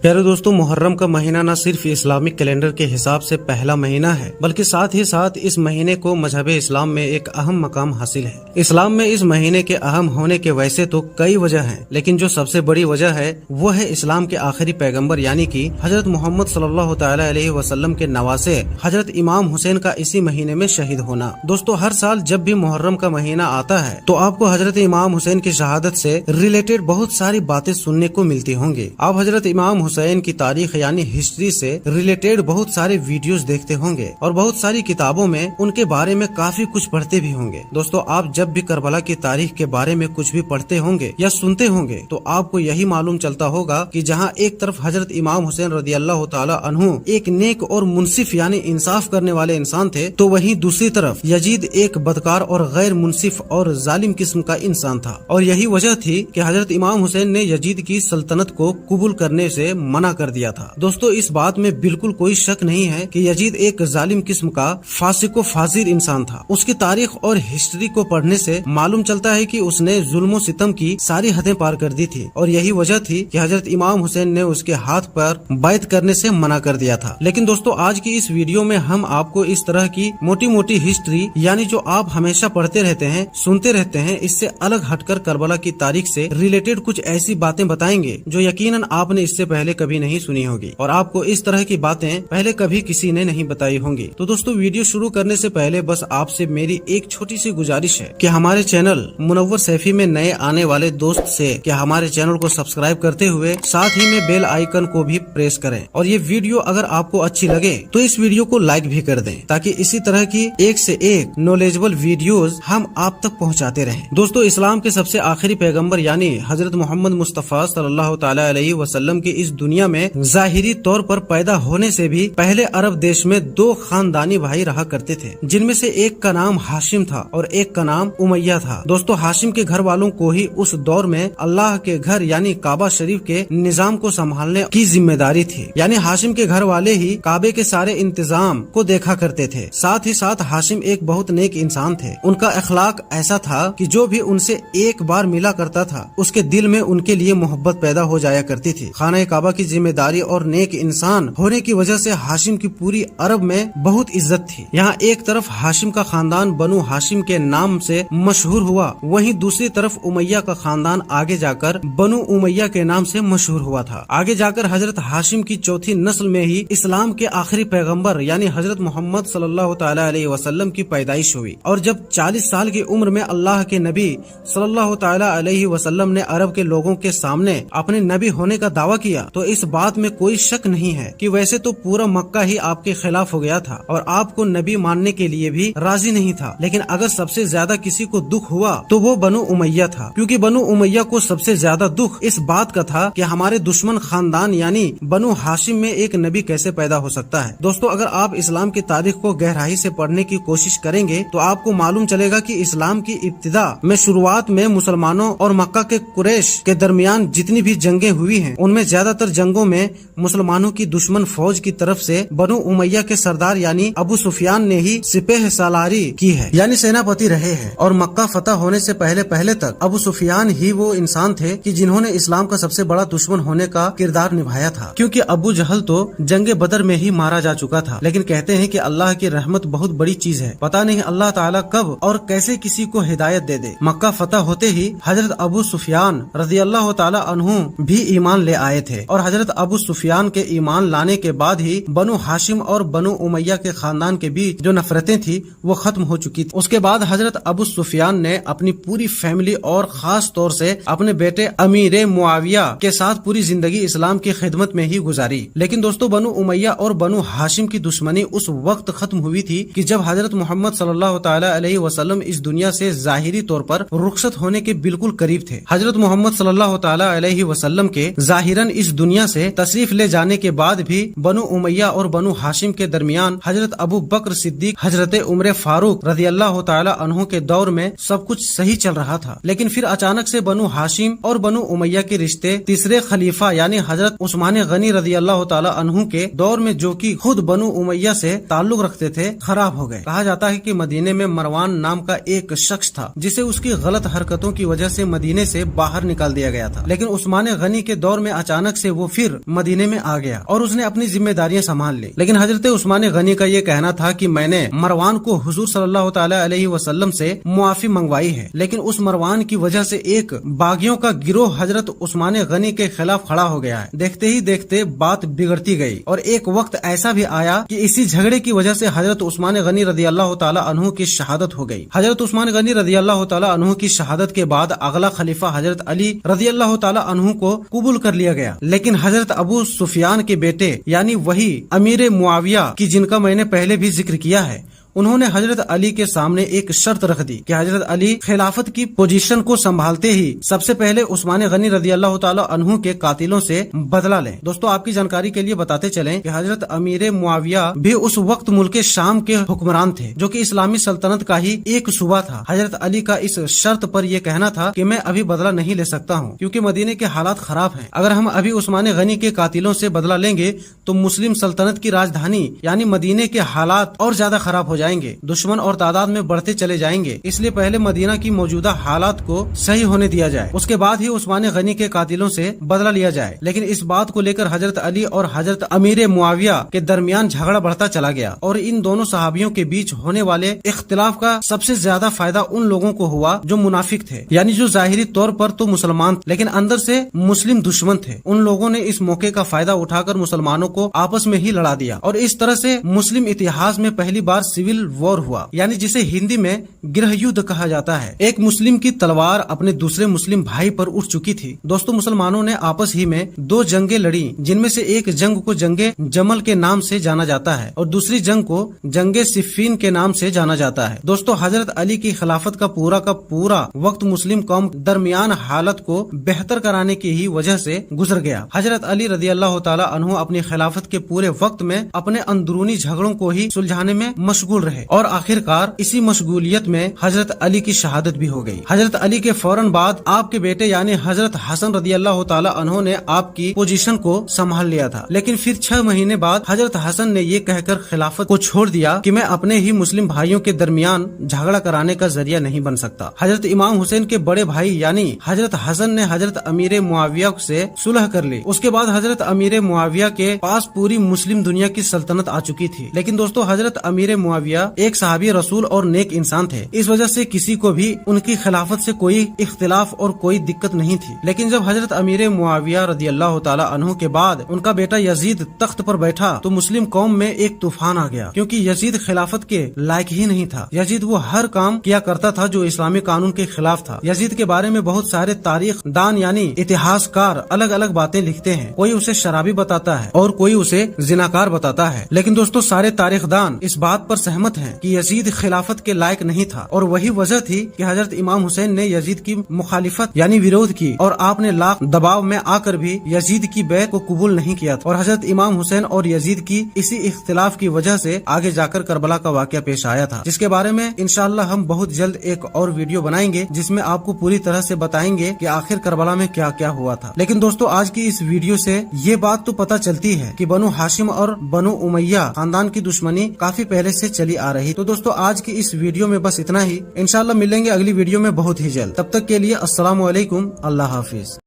प्यारे दोस्तों, मुहर्रम का महीना न सिर्फ इस्लामिक कैलेंडर के हिसाब से पहला महीना है, बल्कि साथ ही साथ इस महीने को मजहब इस्लाम में एक अहम मकाम हासिल है। इस्लाम में इस महीने के अहम होने के वैसे तो कई वजह हैं, लेकिन जो सबसे बड़ी वजह है वो है इस्लाम के आखिरी पैगंबर यानी कि हजरत मोहम्मद सल्लल्लाहु तआला अलैहि वसल्लम के नवासे हजरत इमाम हुसैन का इसी महीने में शहीद होना। दोस्तों, हर साल जब भी मुहर्रम का महीना आता है तो आपको हजरत इमाम हुसैन की शहादत से रिलेटेड बहुत सारी बातें सुनने को मिलती होंगी। आप हजरत इमाम हुसैन की तारीख यानी हिस्ट्री से रिलेटेड बहुत सारे वीडियोस देखते होंगे और बहुत सारी किताबों में उनके बारे में काफी कुछ पढ़ते भी होंगे। दोस्तों, आप जब भी करबला की तारीख के बारे में कुछ भी पढ़ते होंगे या सुनते होंगे तो आपको यही मालूम चलता होगा कि जहां एक तरफ हजरत इमाम हुसैन रदियल्लाहु ताला अन्हु एक नेक और मुनसिफ यानी इंसाफ करने वाले इंसान थे, तो वहीं दूसरी तरफ यजीद एक बदकार और गैर मुनसिफ और जालिम किस्म का इंसान था। और यही वजह थी कि हजरत इमाम हुसैन ने यजीद की सल्तनत को कबूल करने से मना कर दिया था। दोस्तों, इस बात में बिल्कुल कोई शक नहीं है कि यजीद एक जालिम किस्म का फासिक व फाजिर इंसान था। उसकी तारीख और हिस्ट्री को पढ़ने से मालूम चलता है कि उसने जुल्म सितम की सारी हदें पार कर दी थी और यही वजह थी कि हजरत इमाम हुसैन ने उसके हाथ पर बैत करने से मना कर दिया था। लेकिन दोस्तों, आज की इस वीडियो में हम आपको इस तरह की मोटी मोटी हिस्ट्री यानी जो आप हमेशा पढ़ते रहते हैं, सुनते रहते हैं, इससे अलग हटकर करबला की तारीख से रिलेटेड कुछ ऐसी बातें बताएंगे जो यकीनन आपने इससे पहले कभी नहीं सुनी होगी और आपको इस तरह की बातें पहले कभी किसी ने नहीं बताई होंगी। तो दोस्तों, वीडियो शुरू करने से पहले बस आपसे मेरी एक छोटी सी गुजारिश है कि हमारे चैनल मुनव्वर सैफी में नए आने वाले दोस्त से कि हमारे चैनल को सब्सक्राइब करते हुए साथ ही में बेल आइकन को भी प्रेस करें और ये वीडियो अगर आपको अच्छी लगे तो इस वीडियो को लाइक भी कर दें ताकि इसी तरह की एक से एक नॉलेजेबल वीडियोस हम आप तक पहुंचाते रहें। दोस्तों, इस्लाम के सबसे आखिरी पैगंबर यानी हजरत मोहम्मद मुस्तफा सल्लल्लाहु तआला अलैहि वसल्लम की इस दुनिया में जाहिरी तौर पर पैदा होने से भी पहले अरब देश में दो खानदानी भाई रहा करते थे, जिनमें से एक का नाम हाशिम था और एक का नाम उमैया था। दोस्तों, हाशिम के घर वालों को ही उस दौर में अल्लाह के घर यानी काबा शरीफ के निजाम को संभालने की जिम्मेदारी थी, यानी हाशिम के घर वाले ही काबे के सारे इंतजाम को देखा करते थे। साथ ही साथ हाशिम एक बहुत नेक इंसान थे। उनका अखलाक ऐसा था कि जो भी उनसे एक बार मिला करता था उसके दिल में उनके लिए मोहब्बत पैदा हो जाया करती थी। खाना काबा की जिम्मेदारी और नेक इंसान होने की वजह से हाशिम की पूरी अरब में बहुत इज्जत थी। यहाँ एक तरफ हाशिम का खानदान बनु हाशिम के नाम से मशहूर हुआ, वहीं दूसरी तरफ उमैया का खानदान आगे जाकर बनु उमैया के नाम से मशहूर हुआ था। आगे जाकर हजरत हाशिम की चौथी नस्ल में ही इस्लाम के आखिरी पैगंबर यानी हजरत मोहम्मद सल्लल्लाहु तआला अलैहि वसल्लम की पैदाइश हुई और जब 40 साल की उम्र में अल्लाह के नबी सल्लल्लाहु तआला अलैहि वसल्लम ने अरब के लोगों के सामने अपने नबी होने का दावा किया तो इस बात में कोई शक नहीं है कि वैसे तो पूरा मक्का ही आपके खिलाफ हो गया था और आपको नबी मानने के लिए भी राजी नहीं था, लेकिन अगर सबसे ज्यादा किसी को दुख हुआ तो वो बनु उमैया था, क्योंकि बनु उमैया को सबसे ज्यादा दुख इस बात का था कि हमारे दुश्मन खानदान यानी बनु हाशिम में एक नबी कैसे पैदा हो सकता है। दोस्तों, अगर आप इस्लाम की तारीख को गहराई से पढ़ने की कोशिश करेंगे तो आपको मालूम चलेगा कि इस्लाम की इब्तिदा में शुरुआत में मुसलमानों और मक्का के कुरैश के दरमियान जितनी भी जंगें हुई हैं उनमें ज्यादातर जंगों में मुसलमानों की दुश्मन फौज की तरफ से बनु उमैया के सरदार यानी अबू सुफियान ने ही सिपह सालारी की है यानी सेनापति रहे हैं और मक्का फतह होने से पहले पहले तक अबू सुफियान ही वो इंसान थे कि जिन्होंने इस्लाम का सबसे बड़ा दुश्मन होने का किरदार निभाया था, क्योंकि अबू जहल तो जंगे बदर में ही मारा जा चुका था। लेकिन कहते हैं कि अल्लाह की रहमत बहुत बड़ी चीज है, पता नहीं अल्लाह ताला कब और कैसे किसी को हिदायत दे दे। मक्का फतह होते ही हजरत अबू सुफियान रज़ियल्लाहु ताला अन्हु भी ईमान ले आए थे और हजरत अबू सुफियान के ईमान लाने के बाद ही बनु हाशिम और बनु उमैया के खानदान के बीच जो नफरतें थी वो खत्म हो चुकी थी। उसके बाद हजरत अबू सुफियान ने अपनी पूरी फैमिली और खास तौर से अपने बेटे अमीर मुआविया के साथ पूरी जिंदगी इस्लाम की खिदमत में ही गुजारी। लेकिन दोस्तों, बनु उमैया और बनु हाशिम की दुश्मनी उस वक्त खत्म हुई थी कि जब हजरत मोहम्मद सल्लल्लाहु तआला अलैहि वसल्लम इस दुनिया से जाहिरी तौर पर रुखसत होने के बिल्कुल करीब थे। हजरत मोहम्मद सल्लल्लाहु तआला अलैहि वसल्लम के जाहिरन इस दुनिया से तशरीफ ले जाने के बाद भी बनु उमैया और बनु हाशिम के दरमियान हजरत अबू बकर सिद्दीक, हजरत उमर फारूक रज़ियल्लाहु ताला अन्हु के दौर में सब कुछ सही चल रहा था। लेकिन फिर अचानक से बनु हाशिम और बनु उमैया के रिश्ते तीसरे खलीफा यानी हजरत उस्मान गनी रज़ियल्लाहु ताला अन्हु के दौर में, जो कि खुद बनु उमैया से ताल्लुक रखते थे, खराब हो गए। कहा जाता है कि मदीने में मरवान नाम का एक शख्स था जिसे उसकी गलत हरकतों की वजह से मदीने से बाहर निकाल दिया गया था। लेकिन उस्मान गनी के दौर में अचानक से وہ پھر مدینے میں آ گیا اور اس نے اپنی ذمہ داریاں سنبھال لی. لیکن حضرت عثمان غنی کا یہ کہنا تھا کہ میں نے مروان کو حضور صلی اللہ تعالی علیہ وسلم سے معافی منگوائی ہے، لیکن اس مروان کی وجہ سے ایک باغیوں کا گروہ حضرت عثمان غنی کے خلاف کھڑا ہو گیا ہے. دیکھتے ہی دیکھتے بات بگڑتی گئی اور ایک وقت ایسا بھی آیا کہ اسی جھگڑے کی وجہ سے حضرت عثمان غنی رضی اللہ تعالی عنہ کی شہادت ہو گئی. حضرت عثمان غنی رضی اللہ تعالی عنہ کی شہادت کے بعد اگلا خلیفہ حضرت علی رضی اللہ تعالی عنہ کو قبول کر لیا گیا. لیکن حضرت ابو سفیان کے بیٹے یعنی وہی امیر معاویہ کی جن کا میں نے پہلے بھی ذکر کیا ہے، انہوں نے حضرت علی کے سامنے ایک شرط رکھ دی کہ حضرت علی خلافت کی پوزیشن کو سنبھالتے ہی سب سے پہلے عثمان غنی رضی اللہ تعالی عنہ کے قاتلوں سے بدلہ لیں. دوستو آپ کی جانکاری کے لیے بتاتے چلیں کہ حضرت امیر معاویہ بھی اس وقت ملک شام کے حکمران تھے جو کہ اسلامی سلطنت کا ہی ایک صوبہ تھا. حضرت علی کا اس شرط پر یہ کہنا تھا کہ میں ابھی بدلہ نہیں لے سکتا ہوں کیونکہ مدینے کے حالات خراب ہیں. اگر ہم ابھی عثمان غنی کے قاتلوں سے بدلہ لیں گے تو مسلم سلطنت کی راجدھانی یعنی مدینے کے حالات اور زیادہ خراب ہو جائیں گے، دشمن اور تعداد میں بڑھتے چلے جائیں گے. اس لیے پہلے مدینہ کی موجودہ حالات کو صحیح ہونے دیا جائے، اس کے بعد ہی عثمان غنی کے قاتلوں سے بدلہ لیا جائے. لیکن اس بات کو لے کر حضرت علی اور حضرت امیر معاویہ کے درمیان جھگڑا بڑھتا چلا گیا اور ان دونوں صحابیوں کے بیچ ہونے والے اختلاف کا سب سے زیادہ فائدہ ان لوگوں کو ہوا جو منافق تھے، یعنی جو ظاہری طور پر تو مسلمان لیکن اندر سے مسلم دشمن تھے. ان لوگوں نے اس موقع کا فائدہ اٹھا کر مسلمانوں کو آپس میں ہی لڑا دیا اور اس طرح سے مسلم اتہاس میں پہلی بار سول وار ہوا، یعنی جسے ہندی میں گرہ یدھ کہا جاتا ہے. ایک مسلم کی تلوار اپنے دوسرے مسلم بھائی پر اٹھ چکی تھی. دوستو مسلمانوں نے آپس ہی میں دو جنگیں لڑی، جن میں سے ایک جنگ کو جنگ جمل کے نام سے جانا جاتا ہے اور دوسری جنگ کو جنگ صفین کے نام سے جانا جاتا ہے. دوستو حضرت علی کی خلافت کا پورا وقت مسلم قوم درمیان حالت کو بہتر کرانے کی ہی وجہ سے گزر گیا. حضرت علی رضی اللہ تعالی عنہ اپنی خلافت کے پورے وقت میں اپنے اندرونی جھگڑوں کو ہی سلجھانے میں مشغول رہے اور آخرکار اسی مشغولیت میں حضرت علی کی شہادت بھی ہو گئی. حضرت علی کے فوراً بعد آپ کے بیٹے یعنی حضرت حسن رضی اللہ تعالی عنہ نے آپ کی پوزیشن کو سنبھال لیا تھا. لیکن پھر 6 مہینے بعد حضرت حسن نے یہ کہہ کر خلافت کو چھوڑ دیا کہ میں اپنے ہی مسلم بھائیوں کے درمیان جھگڑا کرانے کا ذریعہ نہیں بن سکتا. حضرت امام حسین کے بڑے بھائی یعنی حضرت حسن نے حضرت امیر معاویہ سے صلح کر لی. اس کے بعد حضرت امیر معاویہ کے پاس پوری مسلم دنیا کی سلطنت آ چکی تھی. لیکن دوستو حضرت امیر معاویہ ایک صحابی رسول اور نیک انسان تھے، اس وجہ سے کسی کو بھی ان کی خلافت سے کوئی اختلاف اور کوئی دقت نہیں تھی. لیکن جب حضرت امیر معاویہ رضی اللہ تعالی عنہ کے بعد ان کا بیٹا یزید تخت پر بیٹھا تو مسلم قوم میں ایک طوفان آ گیا، کیونکہ یزید خلافت کے لائق ہی نہیں تھا. یزید وہ ہر کام کیا کرتا تھا جو اسلامی قانون کے خلاف تھا. یزید کے بارے میں بہت سارے تاریخ دان یعنی اتہاس کار الگ الگ باتیں لکھتے ہیں. کوئی اسے شرابی بتاتا ہے اور کوئی اسے زناکار بتاتا ہے. لیکن دوستو سارے تاریخ دان اس بات پر سہمت ہیں کہ یزید خلافت کے لائق نہیں تھا اور وہی وجہ تھی کہ حضرت امام حسین نے یزید کی مخالفت یعنی ویرودھ کی اور آپ نے لاکھ دباؤ میں آ کر بھی یزید کی بیعت کو قبول نہیں کیا تھا. اور حضرت امام حسین اور یزید کی اسی اختلاف کی وجہ سے آگے جا کر کربلا کا واقعہ پیش آیا تھا، جس کے بارے میں انشاءاللہ ہم بہت جلد ایک اور ویڈیو بنائیں گے جس میں آپ کو پوری طرح سے بتائیں گے کہ آخر کربلا میں کیا کیا ہوا تھا. لیکن دوستو آج کی اس ویڈیو سے یہ بات تو پتہ چلتی ہے کہ بنو ہاشم اور بنو امیہ خاندان کی دشمنی کافی پہلے سے چلی آ رہی. تو دوستو آج کی اس ویڈیو میں بس اتنا ہی. انشاءاللہ ملیں گے اگلی ویڈیو میں بہت ہی جلد. تب تک کے لیے السلام علیکم، اللہ حافظ.